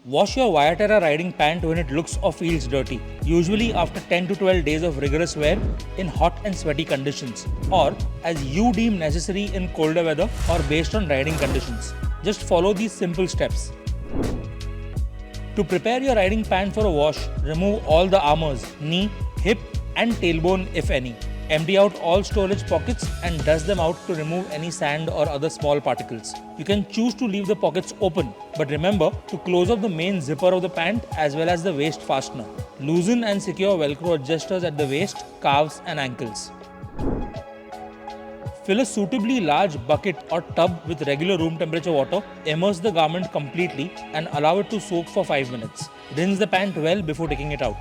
Wash your ViaTerra riding pant when it looks or feels dirty, usually after 10 to 12 days of rigorous wear in hot and sweaty conditions, or as you deem necessary in colder weather or based on riding conditions. Just follow these simple steps. To prepare your riding pant for a wash, remove all the armors, knee, hip and tailbone if any. Empty out all storage pockets and dust them out to remove any sand or other small particles. You can choose to leave the pockets open, but remember to close off the main zipper of the pant as well as the waist fastener. Loosen and secure Velcro adjusters at the waist, calves and ankles. Fill a suitably large bucket or tub with regular room temperature water, immerse the garment completely and allow it to soak for 5 minutes. Rinse the pant well before taking it out.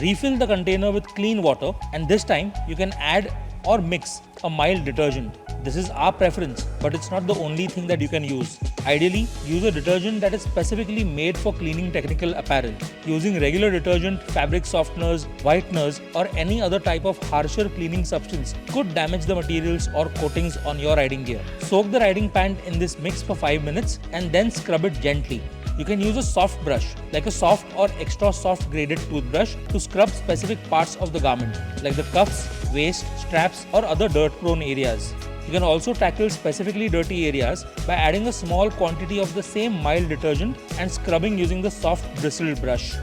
Refill the container with clean water, and this time you can add or mix a mild detergent. This is our preference, but it's not the only thing that you can use. Ideally, use a detergent that is specifically made for cleaning technical apparel. Using regular detergent, fabric softeners, whiteners, or any other type of harsher cleaning substance could damage the materials or coatings on your riding gear. Soak the riding pant in this mix for 5 minutes and then scrub it gently. You can use a soft brush, like a soft or extra soft graded toothbrush, to scrub specific parts of the garment, like the cuffs, waist, straps, or other dirt-prone areas. You can also tackle specifically dirty areas by adding a small quantity of the same mild detergent and scrubbing using the soft bristled brush.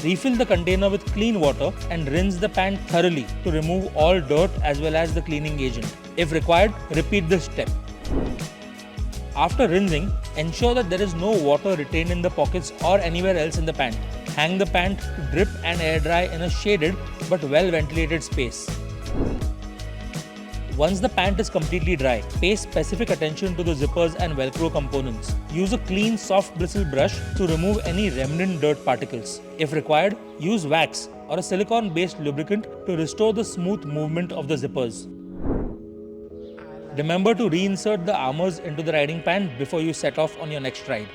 Refill the container with clean water and rinse the pant thoroughly to remove all dirt as well as the cleaning agent. If required, repeat this step. After rinsing, ensure that there is no water retained in the pockets or anywhere else in the pant. Hang the pant to drip and air dry in a shaded but well ventilated space. Once the pant is completely dry, pay specific attention to the zippers and Velcro components. Use a clean, soft bristle brush to remove any remnant dirt particles. If required, use wax or a silicone-based lubricant to restore the smooth movement of the zippers. Remember to reinsert the armors into the riding pant before you set off on your next ride.